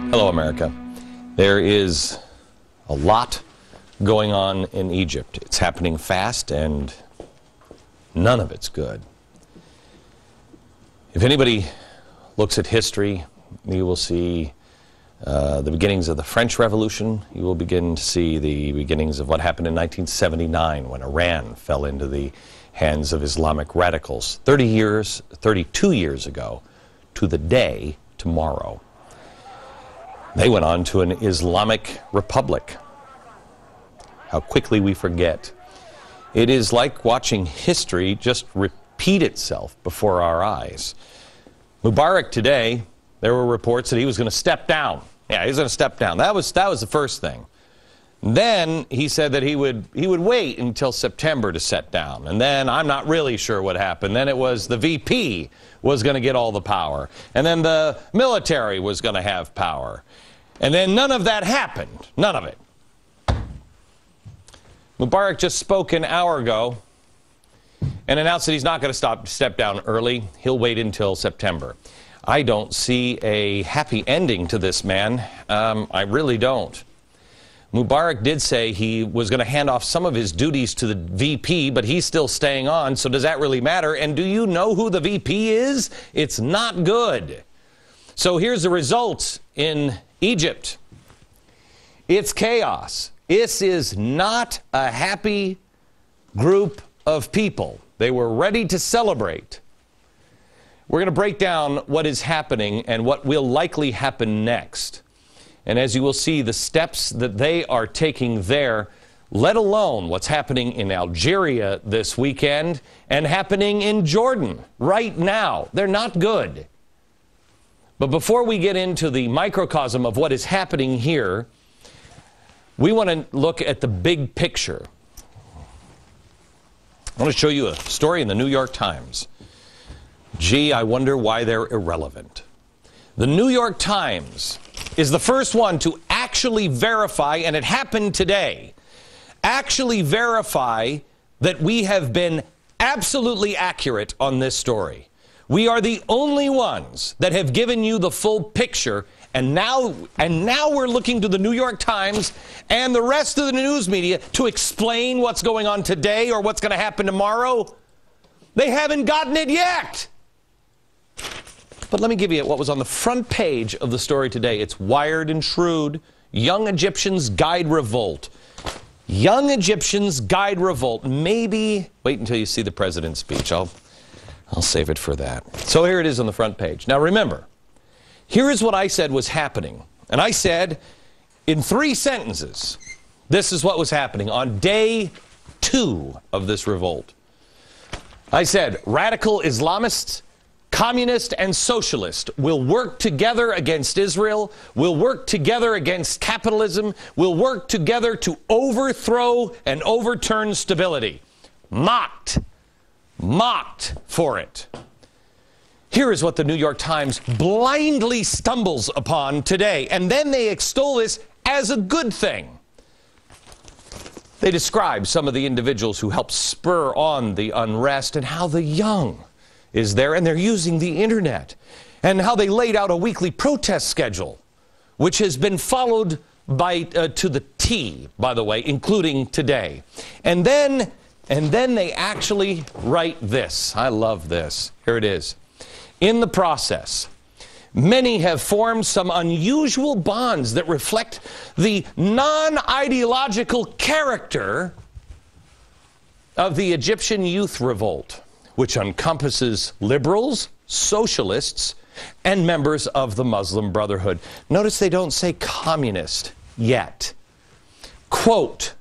Hello, America. There is a lot going on in Egypt. It's happening fast, and none of it's good. If anybody looks at history, you will see the beginnings of the French Revolution. You will begin to see the beginnings of what happened in 1979 when Iran fell into the hands of Islamic radicals. 32 years ago to the day tomorrow. They went on to an Islamic republic. How quickly we forget. It is like watching history just repeat itself before our eyes. Mubarak today, there were reports that he was going to step down. Yeah, he was going to step down. That was the first thing. Then he said that he would wait until September to step down. And then I'm not really sure what happened. Then it was the VP was going to get all the power. And then the military was going to have power. And then none of that happened. None of it. Mubarak just spoke an hour ago and announced that he's not going to step down early. He'll wait until September. I don't see a happy ending to this man. I really don't. Mubarak did say he was going to hand off some of his duties to the VP, but he's still staying on, so does that really matter? And do you know who the VP is? It's not good. So here's the results in Egypt. It's chaos. This is not a happy group of people. They were ready to celebrate. We're going to break down what is happening and what will likely happen next. And as you will see, the steps that they are taking there, let alone what's happening in Algeria this weekend and happening in Jordan right now. They're not good. But before we get into the microcosm of what is happening here, we want to look at the big picture. I want to show you a story in the New York Times. Gee, I wonder why they're irrelevant. The New York Times is the first one to actually verify, and it happened today, actually verify that we have been absolutely accurate on this story. We are the only ones that have given you the full picture, and now we're looking to the New York Times and the rest of the news media to explain what's going on today or what's going to happen tomorrow. They haven't gotten it yet. But let me give you what was on the front page of the story today. It's Wired and Shrewd. Young Egyptians guide revolt. Young Egyptians guide revolt. Maybe wait until you see the president's speech. I'll save it for that. So here it is on the front page. Now remember, here is what I said was happening. And I said in 3 sentences, this is what was happening on day 2 of this revolt. I said radical Islamists, communist and socialist will work together against Israel, will work together against capitalism, will work together to overthrow and overturn stability. Mocked for it. Here is what the New York Times blindly stumbles upon today, and then they extol this as a good thing. They describe some of the individuals who helped spur on the unrest and how the young is there, and they're using the internet, and how they laid out a weekly protest schedule, which has been followed by to the T, by the way, including today. And then they actually write this. I love this. Here it is. In the process, many have formed some unusual bonds that reflect the non-ideological character of the Egyptian youth revolt, which encompasses liberals, socialists, and members of the Muslim Brotherhood. Notice they don't say communist yet. Quote,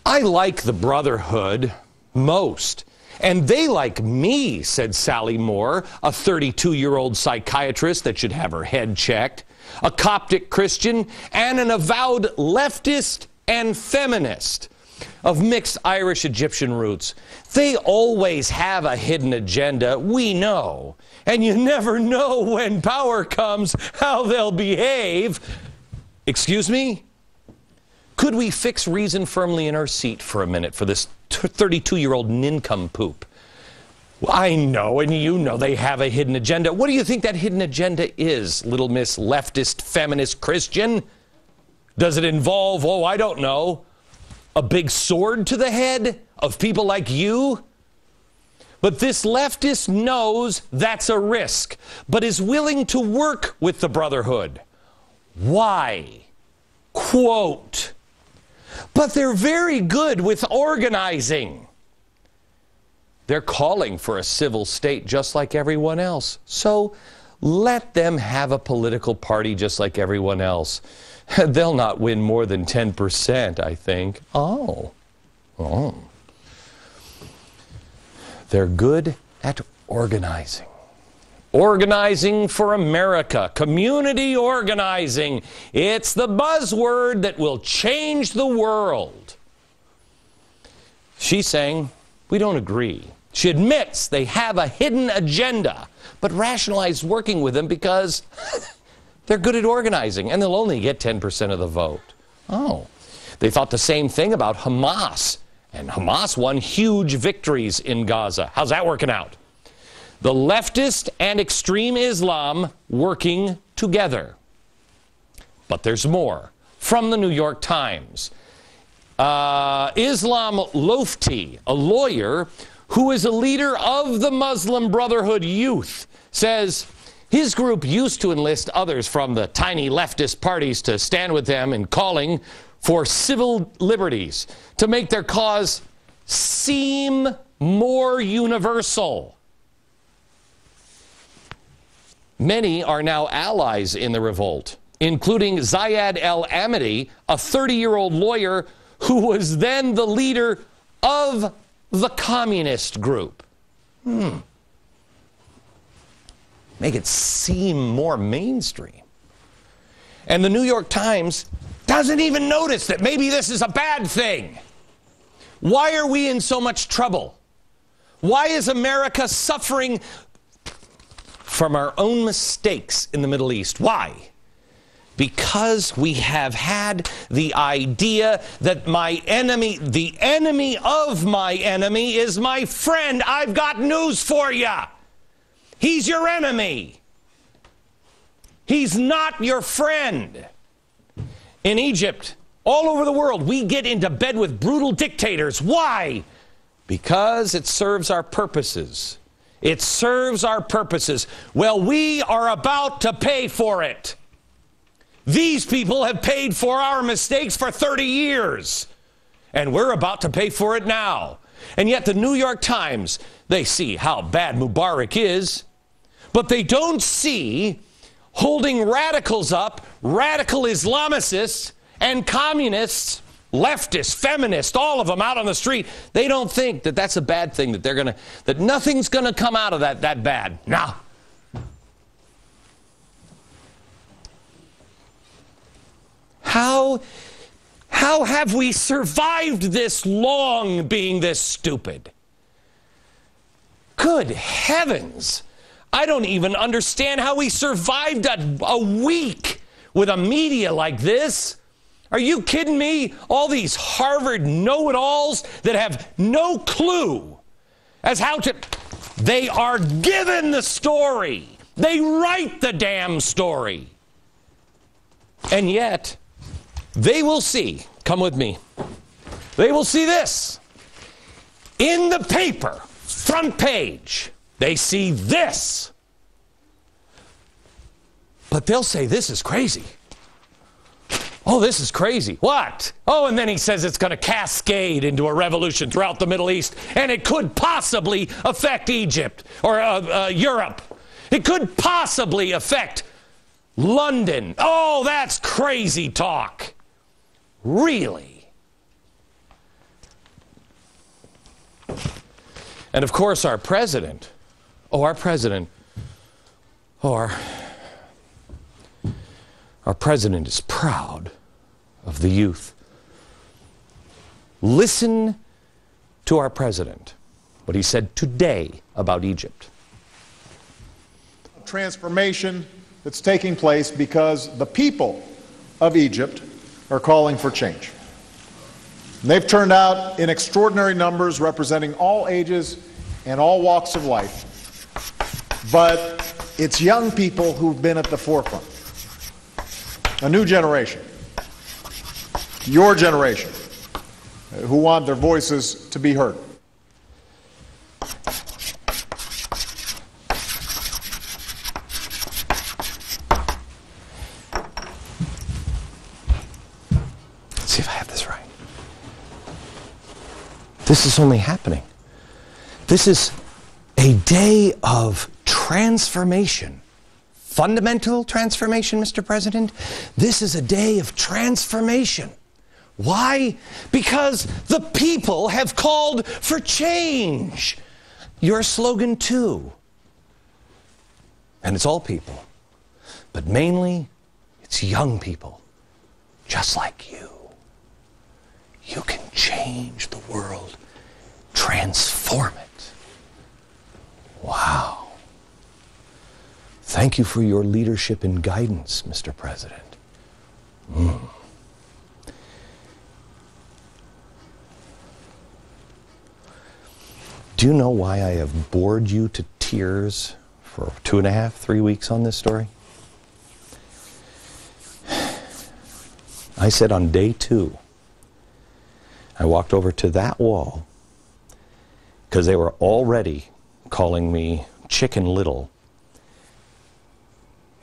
I like the Brotherhood most, and they like me, said Sally Moore, a 32-year-old psychiatrist that should have her head checked, a Coptic Christian, and an avowed leftist and feminist of mixed Irish-Egyptian roots. They always have a hidden agenda, we know, and you never know when power comes how they'll behave. Excuse me? Could we fix reason firmly in our seat for a minute for this 32-year-old nincompoop? I know, and you know they have a hidden agenda. What do you think that hidden agenda is, little Miss Leftist Feminist Christian? Does it involve, oh, I don't know, a big sword to the head of people like you? But this leftist knows that's a risk, but is willing to work with the Brotherhood. Why? Quote, but they're very good with organizing. They're calling for a civil state just like everyone else. So let them have a political party just like everyone else. They'll not win more than 10%, I think. Oh. They're good at organizing. Organizing for America. Community organizing. It's the buzzword that will change the world. She's saying, we don't agree. She admits they have a hidden agenda, but rationalized working with them because they're good at organizing, and they'll only get 10% of the vote. Oh. They thought the same thing about Hamas, and Hamas won huge victories in Gaza. How's that working out? The leftist and extreme Islam working together. But there's more. From the New York Times. Islam Lofti, a lawyer who is a leader of the Muslim Brotherhood Youth, says his group used to enlist others from the tiny leftist parties to stand with them in calling for civil liberties to make their cause seem more universal. Many are now allies in the revolt, including Zayed El-Amidi, a 30-year-old lawyer who was then the leader of the communist group. Make it seem more mainstream. And the New York Times doesn't even notice that maybe this is a bad thing. Why are we in so much trouble? Why is America suffering from our own mistakes in the Middle East? Why? Because we have had the idea that my enemy, the enemy of my enemy, is my friend. I've got news for you. He's your enemy. He's not your friend. In Egypt, all over the world, we get into bed with brutal dictators. Why? Because it serves our purposes. It serves our purposes. Well, we are about to pay for it. These people have paid for our mistakes for 30 years, and we're about to pay for it now. And yet the New York Times, they see how bad Mubarak is, but they don't see holding radicals up, radical Islamicists and communists, leftists, feminists, all of them out on the street. They don't think that that's a bad thing, that nothing's going to come out of that bad. Nah. How have we survived this long being this stupid? Good heavens. I don't even understand how we survived a week with a media like this. Are you kidding me? All these Harvard know-it-alls that have no clue as how to... They are given the story. They write the damn story. And yet, they will see, come with me, they will see this. In the paper, front page, they see this. But they'll say, this is crazy. Oh, this is crazy. What? Oh, and then he says it's going to cascade into a revolution throughout the Middle East, and it could possibly affect Egypt or Europe. It could possibly affect London. Oh, that's crazy talk. Really? And of course, our president, our president is proud of the youth. Listen to our president, what he said today about Egypt. Transformation that's taking place because the people of Egypt are calling for change. And they've turned out in extraordinary numbers, representing all ages and all walks of life, but it's young people who've been at the forefront. A new generation, your generation, who want their voices to be heard. Let's see if I have this right. This is only happening. This is a day of transformation. Fundamental transformation, Mr. President. This is a day of transformation. Why? Because the people have called for change. Your slogan too. And it's all people. But mainly, it's young people, just like you. You can change the world, transform it. Wow. Thank you for your leadership and guidance, Mr. President. Do you know why I have bored you to tears for 2.5, 3 weeks on this story? I said on day 2, I walked over to that wall because they were already calling me Chicken Little.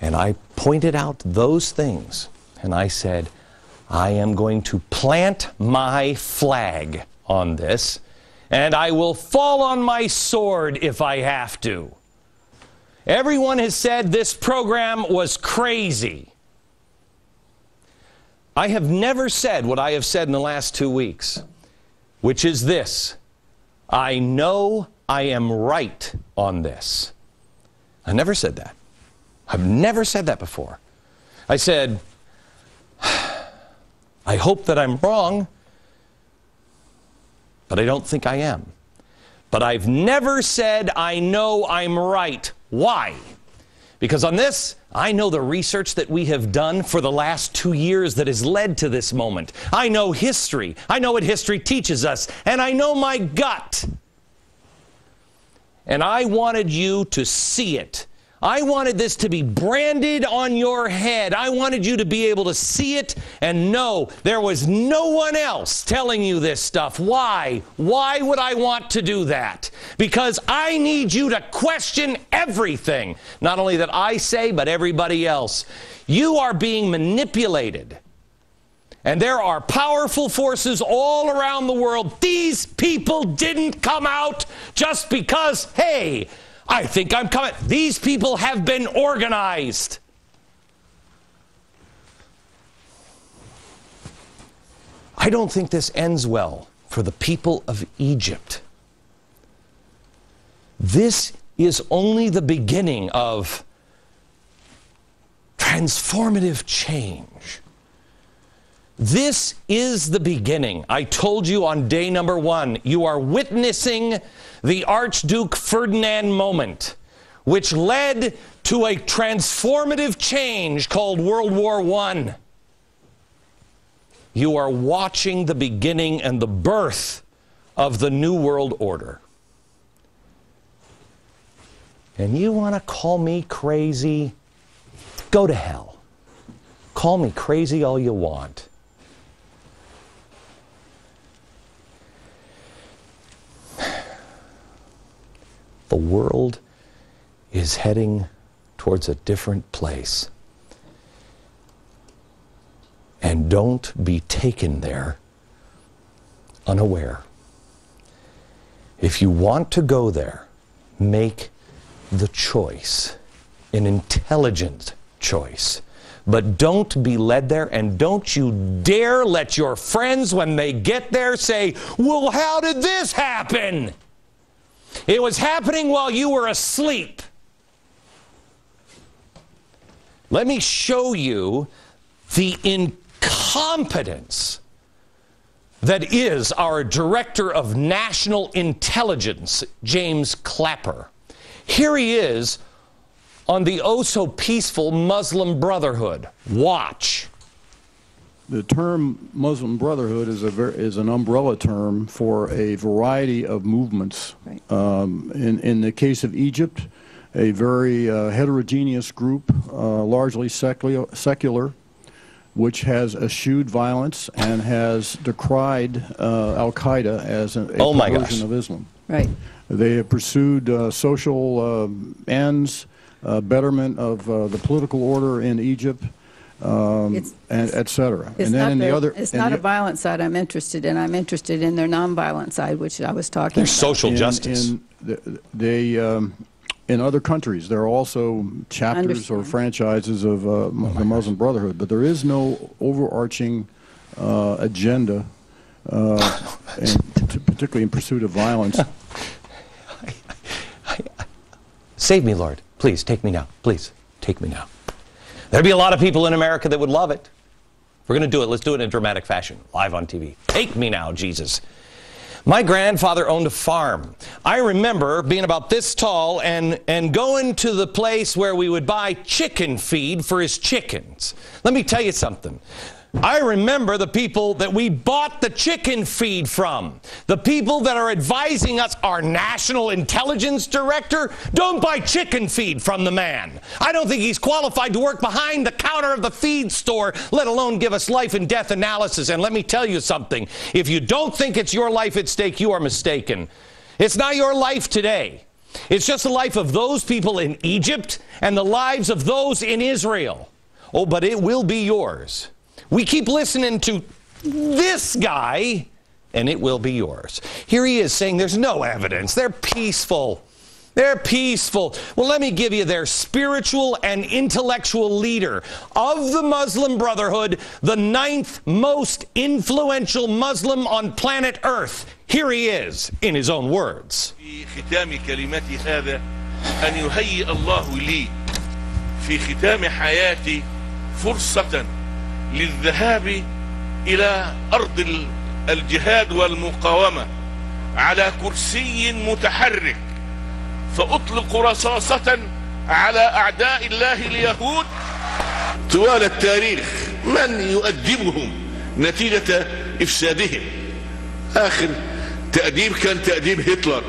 And I pointed out those things, and I said, I am going to plant my flag on this, and I will fall on my sword if I have to. Everyone has said this program was crazy. I have never said what I have said in the last 2 weeks, which is this: I know I am right on this. I never said that. I've never said that before. I said, I hope that I'm wrong, but I don't think I am. But I've never said I know I'm right. Why? Because on this, I know the research that we have done for the last 2 years that has led to this moment. I know history. I know what history teaches us. And I know my gut. And I wanted you to see it. I wanted this to be branded on your head. I wanted you to be able to see it and know there was no one else telling you this stuff. Why? Why would I want to do that? Because I need you to question everything. Not only that I say, but everybody else. You are being manipulated. And there are powerful forces all around the world. These people didn't come out just because, hey, I think I'm coming. These people have been organized. I don't think this ends well for the people of Egypt. This is only the beginning of transformative change. This is the beginning. I told you on day number 1, you are witnessing the Archduke Ferdinand moment, which led to a transformative change called World War I. You are watching the beginning and the birth of the New World Order. And you want to call me crazy? Go to hell. Call me crazy all you want. The world is heading towards a different place. And don't be taken there unaware. If you want to go there, make the choice, an intelligent choice. But don't be led there, and don't you dare let your friends, when they get there, say, well, how did this happen? It was happening while you were asleep. Let me show you the incompetence that is our Director of National Intelligence, James Clapper. Here he is on the oh-so-peaceful Muslim Brotherhood. Watch. The term Muslim Brotherhood is an umbrella term for a variety of movements. Right. In the case of Egypt, a very heterogeneous group, largely secular, which has eschewed violence and has decried Al-Qaeda as a perversion of Islam. Right. They have pursued social ends, betterment of the political order in Egypt, and et cetera. It's and then not, in the other, it's not a violent side I'm interested in. I'm interested in their nonviolent side, which I was talking about. Social justice. In other countries, there are also chapters or franchises of the Muslim Brotherhood, but there is no overarching agenda, particularly in pursuit of violence. Save me, Lord. Please, take me now. Please, take me now. There'd be a lot of people in America that would love it. If we're going to do it, let's do it in a dramatic fashion, live on TV. Take me now, Jesus. My grandfather owned a farm. I remember being about this tall and going to the place where we would buy chicken feed for his chickens. Let me tell you something. I remember the people that we bought the chicken feed from. The people that are advising us, our national intelligence director, don't buy chicken feed from the man. I don't think he's qualified to work behind the counter of the feed store, let alone give us life and death analysis. And let me tell you something. If you don't think it's your life at stake, you are mistaken. It's not your life today. It's just the life of those people in Egypt and the lives of those in Israel. Oh, but it will be yours. We keep listening to this guy, and it will be yours. Here he is saying there's no evidence. They're peaceful. They're peaceful. Well, let me give you their spiritual and intellectual leader of the Muslim Brotherhood, the 9th most influential Muslim on planet Earth. Here he is, in his own words. في ختام كلمتي هذا أن يهيئ الله لي في ختام حياتي فرصة للذهاب إلى أرض الجهاد والمقاومة على كرسي متحرك فأطلق رصاصة على أعداء الله اليهود طوال التاريخ من يؤدبهم نتيجة إفسادهم. آخر تأديب كان تأديب هتلر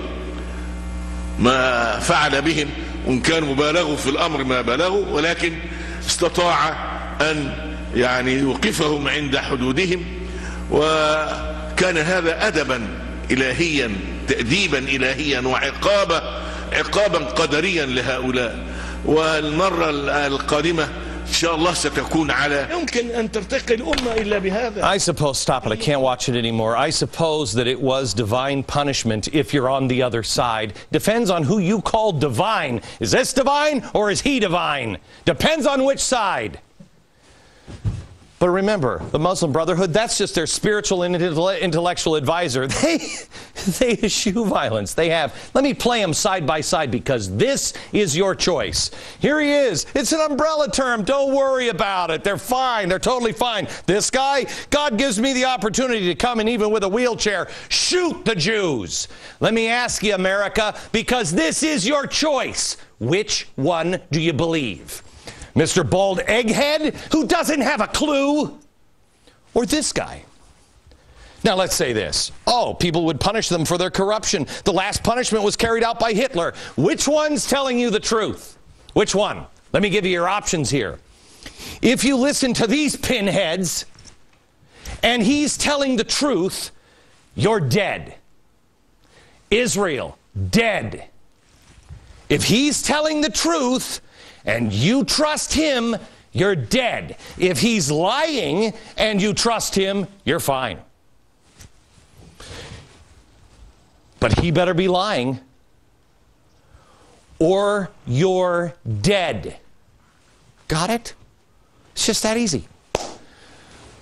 ما فعل بهم وإن كان مبالغوا في الأمر ما بلغوا ولكن استطاع أن يعني يوقفهم عند حدودهم وكان هذا أدبا إلهيا تأديبا إلهيا عقابا قدريا لهؤلاء. والمرة القادمة إن شاء الله ستكون على يمكن أن ترتقي الأمة إلا بهذا. I suppose, stop it, I can't watch it anymore. I suppose that it was divine punishment if you're on the other side. Depends on who you call divine. Is this divine or is he divine? Depends on which side. But remember, the Muslim Brotherhood, that's just their spiritual and intellectual advisor. They eschew violence. They have. Let me play them side by side because this is your choice. Here he is. It's an umbrella term. Don't worry about it. They're fine. They're totally fine. This guy, God gives me the opportunity to come and even with a wheelchair, shoot the Jews. Let me ask you, America, because this is your choice. Which one do you believe? Mr. Bald Egghead, who doesn't have a clue? Or this guy? Now, let's say this. Oh, people would punish them for their corruption. The last punishment was carried out by Hitler. Which one's telling you the truth? Which one? Let me give you your options here. If you listen to these pinheads, and he's telling the truth, you're dead. Israel, dead. If he's telling the truth, and you trust him, you're dead. If he's lying and you trust him, you're fine. But he better be lying or you're dead. Got it? It's just that easy.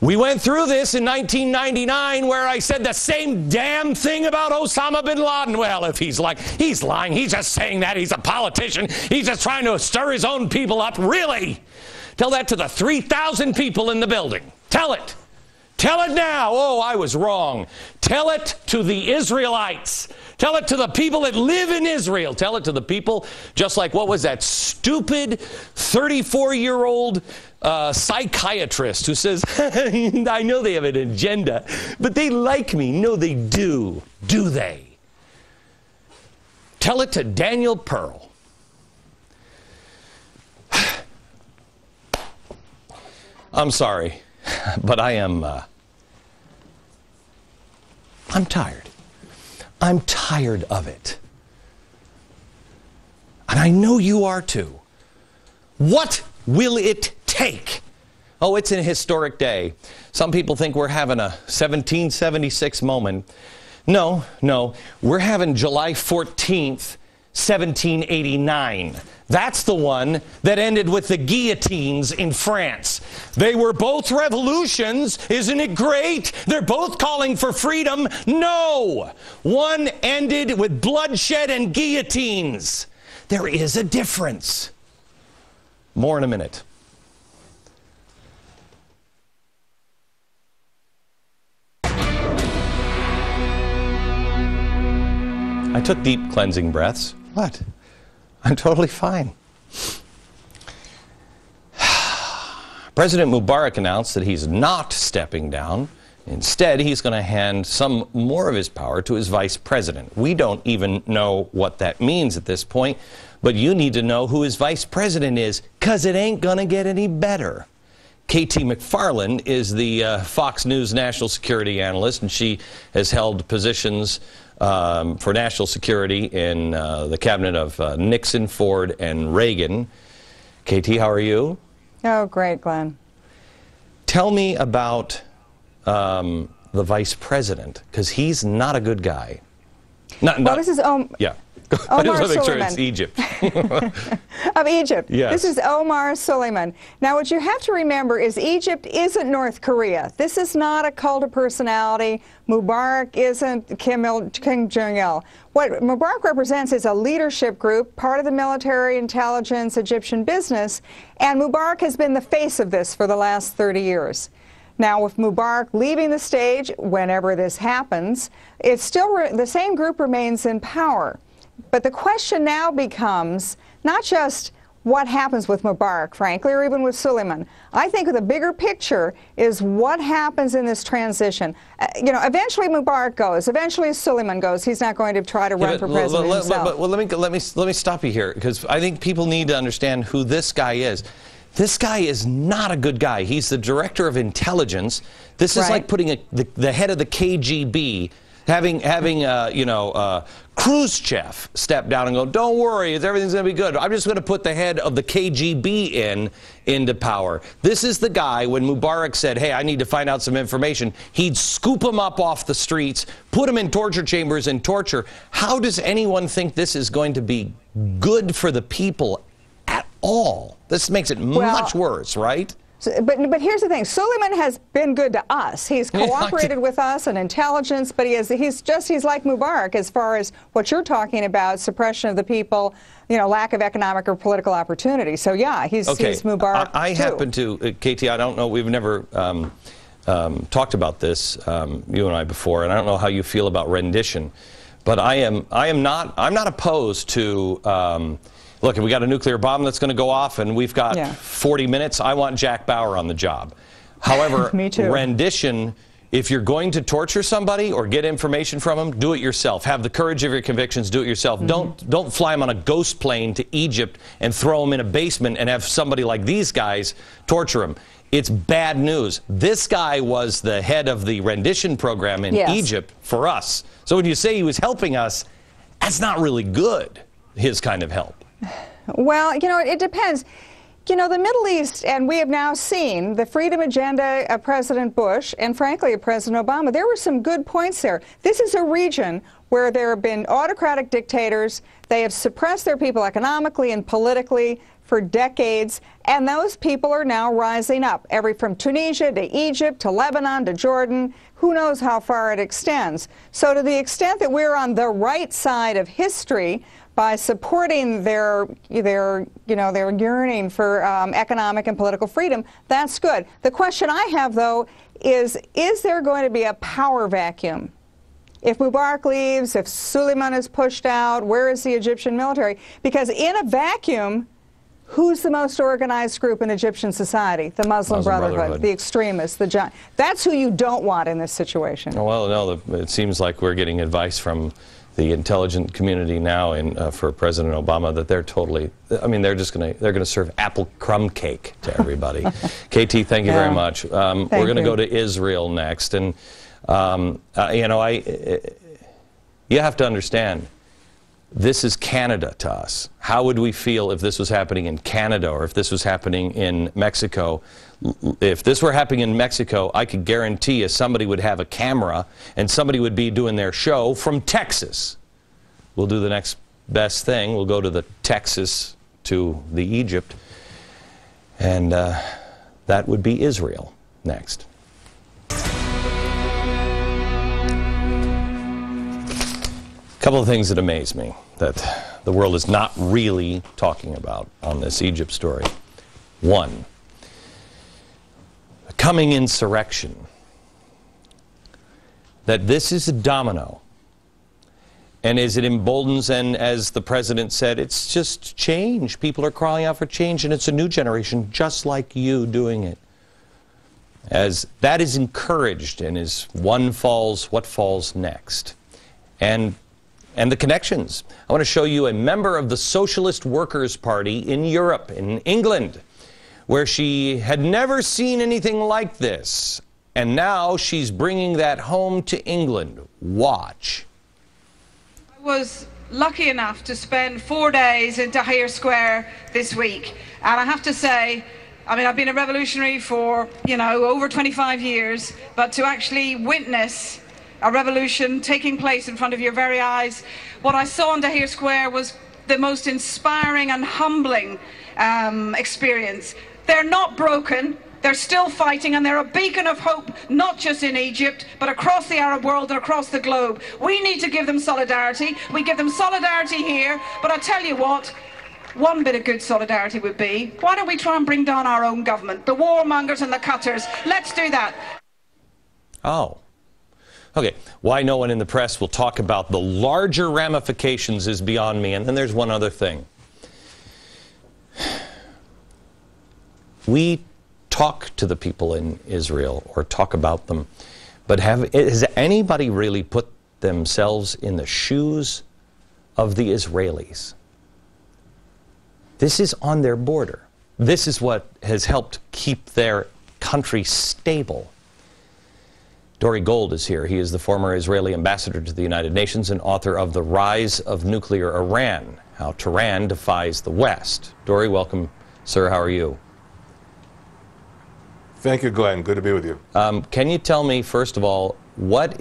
We went through this in 1999 where I said the same damn thing about Osama bin Laden. Well, if he's lying, he's just saying that. He's a politician. He's just trying to stir his own people up. Really? Tell that to the 3,000 people in the building. Tell it. Tell it now. Oh, I was wrong. Tell it to the Israelites. Tell it to the people that live in Israel. Tell it to the people, just like, what was that stupid 34-year-old psychiatrist who says, I know they have an agenda, but they like me. No, they do. Do they? Tell it to Daniel Pearl. I'm sorry, but I'm tired. I'm tired of it. And I know you are too. What will it take? Oh, it's an historic day. Some people think we're having a 1776 moment. No, we're having July 14th, 1789. That's the one that ended with the guillotines in France. They were both revolutions. Isn't it great? They're both calling for freedom. No! One ended with bloodshed and guillotines. There is a difference. More in a minute. I took deep cleansing breaths. What? I'm totally fine. President Mubarak announced that he's not stepping down. Instead, he's going to hand some more of his power to his vice president. We don't even know what that means at this point, but you need to know who his vice president is, because it ain't going to get any better. K.T. McFarland is the Fox News national security analyst, and she has held positions for national security in the cabinet of Nixon, Ford, and Reagan. KT, how are you? Oh, great, Glenn. Tell me about the vice president, because he's not a good guy. This is yeah. Omar I just want to make sure Suleiman. it's Egypt. Of Egypt. Yes. This is Omar Suleiman. Now, what you have to remember is Egypt isn't North Korea. This is not a cult of personality. Mubarak isn't Kim Jong-il. What Mubarak represents is a leadership group, part of the military, intelligence, Egyptian business, and Mubarak has been the face of this for the last 30 years. Now, with Mubarak leaving the stage, whenever this happens, it's still the same group remains in power. But the question now becomes not just what happens with Mubarak, frankly, or even with Suleiman. I think the bigger picture is what happens in this transition. Eventually Mubarak goes. Eventually Suleiman goes. He's not going to try to run for president himself. Well, let me stop you here, because I think people need to understand who this guy is. This guy is not a good guy. He's the director of intelligence. This is like putting the head of the KGB, having Khrushchev step down and go, don't worry, everything's going to be good. I'm just going to put the head of the KGB into power. This is the guy, when Mubarak said, hey, I need to find out some information, he'd scoop him up off the streets, put him in torture chambers and torture. How does anyone think this is going to be good for the people at all? This makes it much worse, right? But here's the thing. Suleiman has been good to us. He's cooperated with us on intelligence, but he's like Mubarak as far as what you're talking about, suppression of the people, lack of economic or political opportunity. So yeah, he's Mubarak I happen to, KT, I don't know, we've never talked about this, you and I, before, and I don't know how you feel about rendition, but I'm not opposed to look, we got a nuclear bomb that's going to go off, and we've got 40 minutes. I want Jack Bauer on the job. However, Me too. Rendition, if you're going to torture somebody or get information from them, do it yourself. Have the courage of your convictions. Do it yourself. Mm-hmm. Don't fly them on a ghost plane to Egypt and throw them in a basement and have somebody like these guys torture them. It's bad news. This guy was the head of the rendition program in Egypt for us. So when you say he was helping us, that's not really good, his kind of help. Well, it depends. The Middle East, and we have now seen the freedom agenda of President Bush and, frankly, of President Obama. There were some good points there. This is a region where there have been autocratic dictators. They have suppressed their people economically and politically for decades, and those people are now rising up, from Tunisia to Egypt to Lebanon to Jordan. Who knows how far it extends? So to the extent that we're on the right side of history, by supporting their yearning for economic and political freedom, that's good. The question I have, though, is there going to be a power vacuum If Mubarak leaves, if Suleiman is pushed out, where is the Egyptian military? Because in a vacuum, who's the most organized group in Egyptian society? The Muslim Brotherhood, the extremists, the giant. That's who you don't want in this situation. Well, no, it seems like we're getting advice from the intelligent community now for President Obama that they're totally, I mean, they're going to serve apple crumb cake to everybody. KT, thank you very much. We're going to go to Israel next, and you know, you have to understand, this is Canada to us. How would we feel if this was happening in Canada or if this was happening in Mexico? If this were happening in Mexico, I could guarantee you somebody would have a camera and somebody would be doing their show from Texas. We'll do the next best thing. We'll go to the Texas to the Egypt, and that would be Israel next. A couple of things that amaze me that the world is not really talking about on this Egypt story. One, a coming insurrection. That this is a domino. And as it emboldens, and as the president said, it's just change. People are crying out for change, and it's a new generation just like you doing it. As that is encouraged, and as one falls, what falls next? And the connections. I want to show you a member of the Socialist Workers' Party in Europe, in England, where she had never seen anything like this. And now she's bringing that home to England. Watch. I was lucky enough to spend 4 days in Tahrir Square this week. And I have to say, I mean, I've been a revolutionary for, you know, over 25 years, but to actually witness a revolution taking place in front of your very eyes. What I saw on Tahrir Square was the most inspiring and humbling experience. They're not broken, they're still fighting, and they're a beacon of hope, not just in Egypt, but across the Arab world and across the globe. We need to give them solidarity. We give them solidarity here, but I tell you what, one bit of good solidarity would be, why don't we try and bring down our own government, the warmongers and the cutters? Let's do that. Oh. Okay, why no one in the press will talk about the larger ramifications is beyond me. And then there's one other thing. We talk to the people in Israel, or talk about them, but has anybody really put themselves in the shoes of the Israelis? This is on their border. This is what has helped keep their country stable. Dory Gold is here. He is the former Israeli ambassador to the United Nations and author of The Rise of Nuclear Iran, How Tehran Defies the West. Dory, welcome, sir. How are you? Thank you, Glenn. Good to be with you. Can you tell me, first of all, what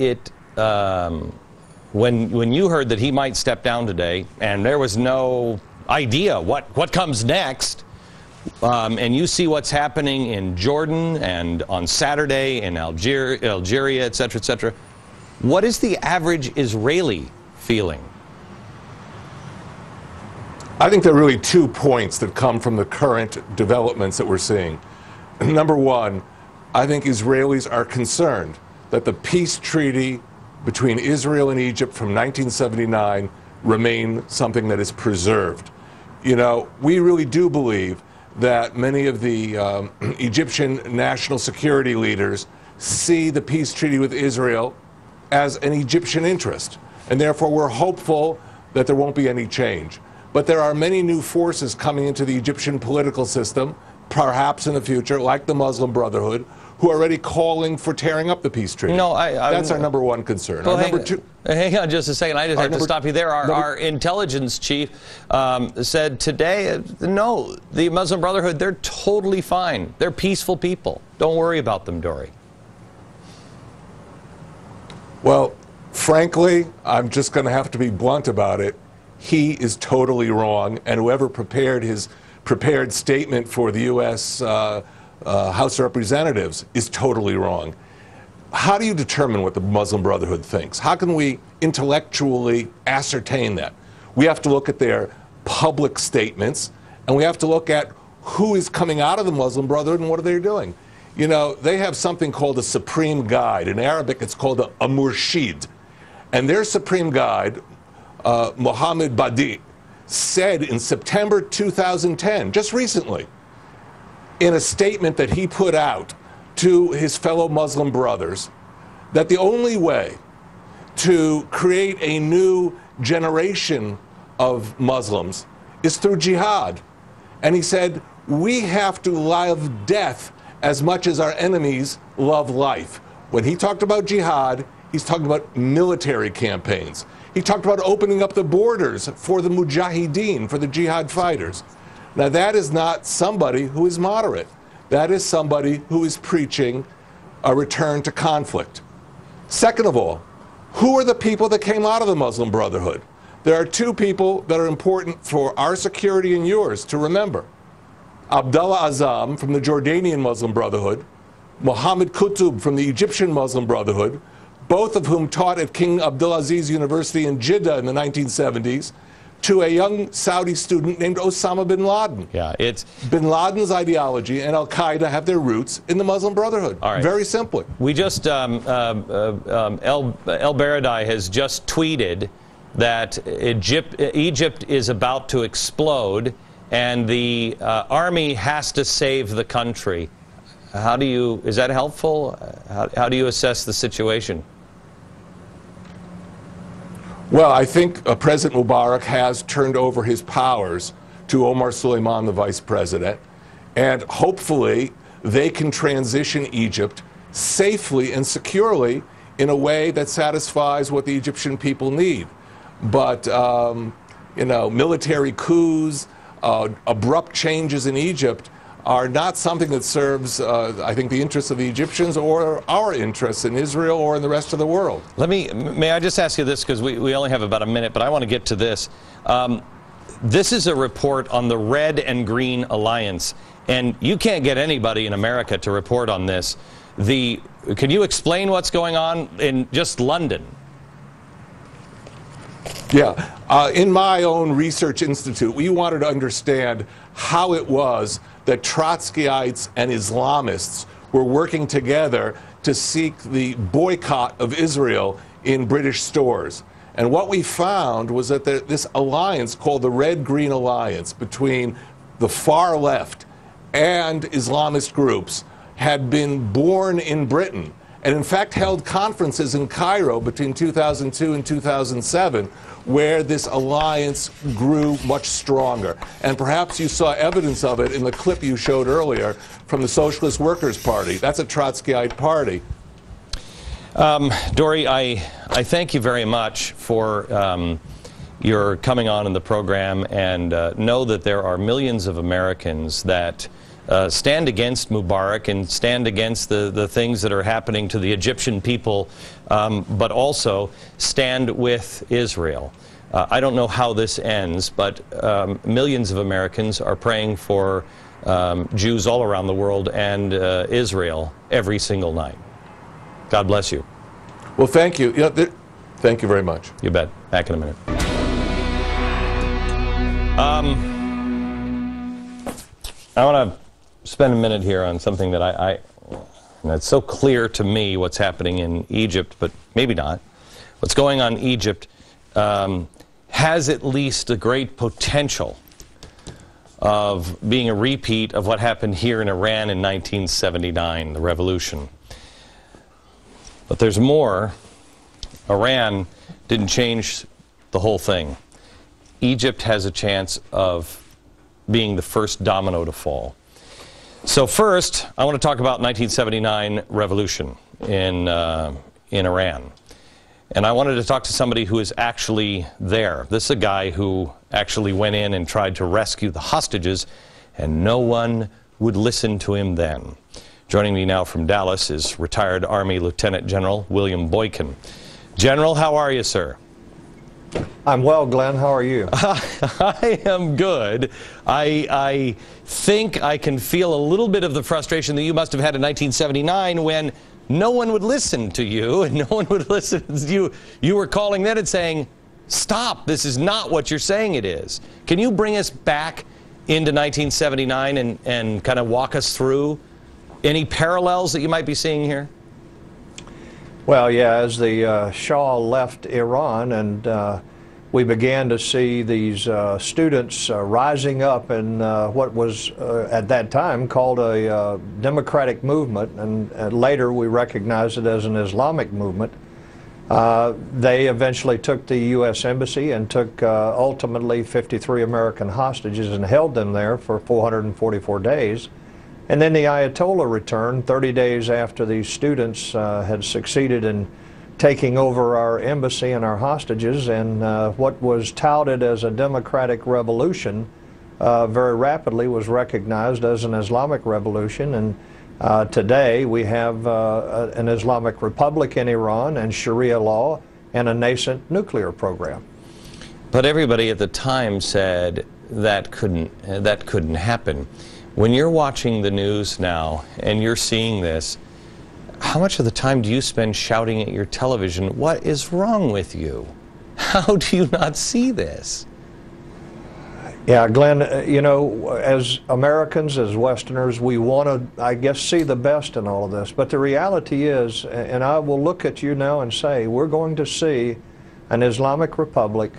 when you heard that he might step down today, and there was no idea what comes next, and you see what's happening in Jordan and on Saturday in Algeria, et cetera, what is the average Israeli feeling? I think there are really 2 points that come from the current developments that we're seeing. Number one, I think Israelis are concerned that the peace treaty between Israel and Egypt from 1979 remain something that is preserved. You know, we really do believe that many of the Egyptian national security leaders see the peace treaty with Israel as an Egyptian interest, and therefore we're hopeful that there won't be any change. But there are many new forces coming into the Egyptian political system, perhaps in the future, like the Muslim Brotherhood, who are already calling for tearing up the peace treaty. No, that's our number one concern. Well, number two. Hang on just a second. I just have to stop you there. Our intelligence chief said today, no, the Muslim Brotherhood, they're totally fine. They're peaceful people. Don't worry about them, Dory. Well, frankly, I'm just going to have to be blunt about it. He is totally wrong, and whoever prepared his prepared statement for the U.S. House of Representatives is totally wrong. How do you determine what the Muslim Brotherhood thinks? How can we intellectually ascertain that? We have to look at their public statements, and we have to look at who is coming out of the Muslim Brotherhood and what are they doing. You know, they have something called a supreme guide. In Arabic, it's called a murshid. And their supreme guide, Mohammed Badi, said in September 2010, just recently, in a statement that he put out to his fellow Muslim brothers, that the only way to create a new generation of Muslims is through jihad. And he said, we have to love death as much as our enemies love life. When he talked about jihad, he's talking about military campaigns. He talked about opening up the borders for the mujahideen, for the jihad fighters. Now that is not somebody who is moderate. That is somebody who is preaching a return to conflict. Second of all, who are the people that came out of the Muslim Brotherhood? There are two people that are important for our security and yours to remember. Abdullah Azzam from the Jordanian Muslim Brotherhood, Muhammad Qutb from the Egyptian Muslim Brotherhood, both of whom taught at King Abdulaziz University in Jeddah in the 1970s, to a young Saudi student named Osama bin Laden. Yeah, it's bin Laden's ideology and Al-Qaeda have their roots in the Muslim Brotherhood. All right. Very simply. We just, El Baradei has just tweeted that Egypt is about to explode and the army has to save the country. How do you, is that helpful? How do you assess the situation? Well, I think President Mubarak has turned over his powers to Omar Suleiman, the vice president, and hopefully they can transition Egypt safely and securely in a way that satisfies what the Egyptian people need. But, you know, military coups, abrupt changes in Egypt are not something that serves, I think, the interests of the Egyptians or our interests in Israel or in the rest of the world. May I just ask you this, because we only have about a minute, but I want to get to this. This is a report on the Red and Green Alliance, and you can't get anybody in America to report on this. Can you explain what's going on in just London? Yeah, in my own research institute, we wanted to understand how it was that Trotskyites and Islamists were working together to seek the boycott of Israel in British stores. And what we found was that this alliance called the Red-Green Alliance between the far left and Islamist groups had been born in Britain, and in fact held conferences in Cairo between 2002 and 2007 where this alliance grew much stronger. And perhaps you saw evidence of it in the clip you showed earlier from the Socialist Workers' Party. That's a Trotskyite party. Dory, I thank you very much for your coming on in the program, and know that there are millions of Americans that stand against Mubarak and stand against the things that are happening to the Egyptian people, but also stand with Israel. I don't know how this ends, but millions of Americans are praying for Jews all around the world and Israel every single night. God bless you. Well, thank you. Thank you very much. You bet. Back in a minute. I want to spend a minute here on something that and it's so clear to me what's happening in Egypt, but maybe not. What's going on in Egypt has at least a great potential of being a repeat of what happened here in Iran in 1979, the revolution. But there's more. Iran didn't change the whole thing. Egypt has a chance of being the first domino to fall. So first, I want to talk about 1979 revolution in Iran. And I wanted to talk to somebody who is actually there. This is a guy who actually went in and tried to rescue the hostages, and no one would listen to him then. Joining me now from Dallas is retired Army Lieutenant General William Boykin. General, how are you, sir? I'm well, Glenn. How are you? I am good. I think I can feel a little bit of the frustration that you must have had in 1979 when no one would listen to you and no one would listen to you. You were calling then and saying, stop, this is not what you're saying it is. Can you bring us back into 1979 and kind of walk us through any parallels that you might be seeing here? Well, yeah, as the Shah left Iran and we began to see these students rising up in what was at that time called a democratic movement, and later we recognized it as an Islamic movement. They eventually took the U.S. Embassy and took ultimately 53 American hostages and held them there for 444 days. And then the Ayatollah returned 30 days after these students had succeeded in taking over our embassy and our hostages, and what was touted as a democratic revolution very rapidly was recognized as an Islamic revolution. And today we have an Islamic Republic in Iran and Sharia law and a nascent nuclear program. But everybody at the time said that couldn't happen. When you're watching the news now and you're seeing this, how much of the time do you spend shouting at your television, "What is wrong with you? How do you not see this?" Yeah, Glenn, you know, as Americans, as Westerners, we want to, I guess, see the best in all of this. But the reality is, and I will look at you now and say, we're going to see an Islamic Republic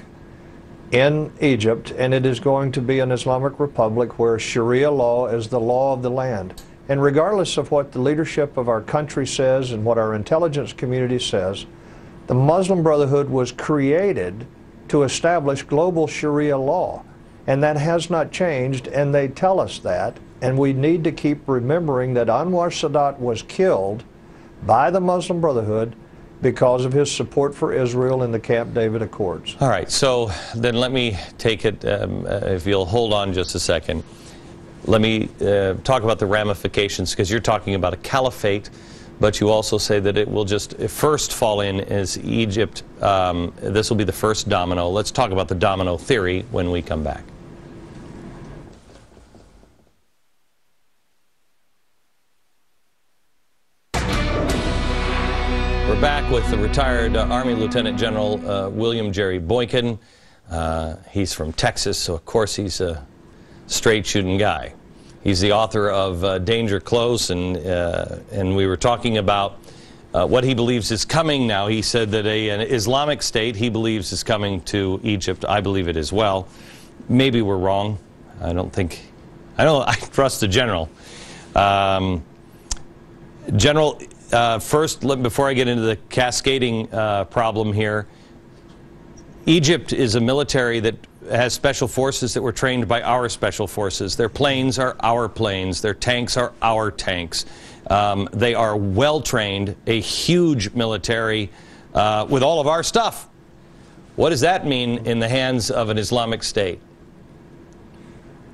in Egypt, and it is going to be an Islamic Republic where Sharia law is the law of the land. And regardless of what the leadership of our country says and what our intelligence community says, the Muslim Brotherhood was created to establish global Sharia law. And that has not changed, and they tell us that. And we need to keep remembering that Anwar Sadat was killed by the Muslim Brotherhood because of his support for Israel in the Camp David Accords. All right, so then let me take it, if you'll hold on just a second. Let me talk about the ramifications, because you're talking about a caliphate, but you also say that it will just first fall in as Egypt. This will be the first domino. Let's talk about the domino theory when we come back. We're back with the retired Army Lieutenant General William Jerry Boykin. He's from Texas, so of course he's a straight-shooting guy. He's the author of Danger Close, and we were talking about what he believes is coming now. He said that an Islamic State he believes is coming to Egypt. I believe it as well. Maybe we're wrong. I trust the General. General, first, before I get into the cascading problem here, Egypt is a military that has special forces that were trained by our special forces. Their planes are our planes. Their tanks are our tanks. They are well trained, a huge military with all of our stuff. What does that mean in the hands of an Islamic State?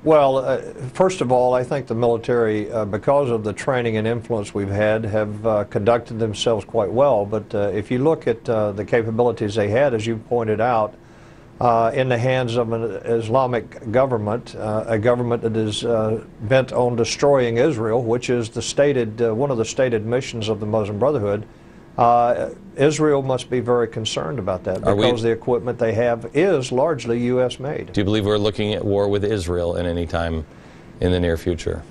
Well, first of all, I think the military, because of the training and influence we've had, have conducted themselves quite well. But if you look at the capabilities they had, as you pointed out, in the hands of an Islamic government, a government that is bent on destroying Israel, which is the stated, one of the stated missions of the Muslim Brotherhood, Israel must be very concerned about that, because the equipment they have is largely U.S. made. Do you believe we're looking at war with Israel at any time in the near future?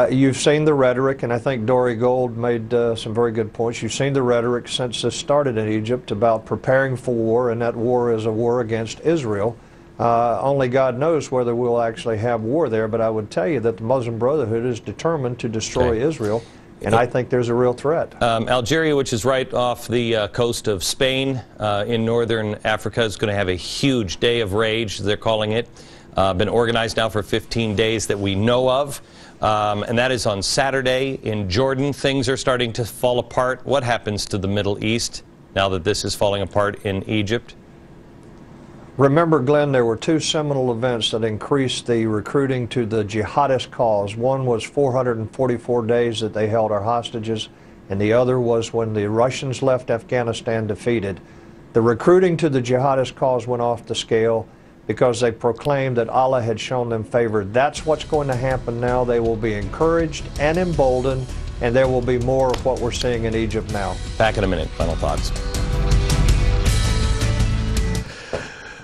You've seen the rhetoric, and I think Dory Gold made some very good points. You've seen the rhetoric since this started in Egypt about preparing for war, and that war is a war against Israel. Only God knows whether we'll actually have war there, but I would tell you that the Muslim Brotherhood is determined to destroy Israel. And I think there's a real threat. Algeria, which is right off the coast of Spain in northern Africa, is going to have a huge day of rage, they're calling it. Been organized now for 15 days that we know of. And that is on Saturday. In Jordan, things are starting to fall apart. What happens to the Middle East now that this is falling apart in Egypt? Remember, Glenn, there were two seminal events that increased the recruiting to the jihadist cause. One was 444 days that they held our hostages, and the other was when the Russians left Afghanistan defeated. The recruiting to the jihadist cause went off the scale because they proclaimed that Allah had shown them favor. That's what's going to happen now. They will be encouraged and emboldened, and there will be more of what we're seeing in Egypt now. Back in a minute. Final thoughts.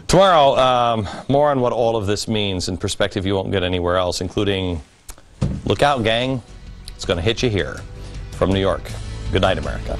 Tomorrow, more on what all of this means in perspective you won't get anywhere else, including, look out, gang, it's going to hit you here from New York. Good night, America.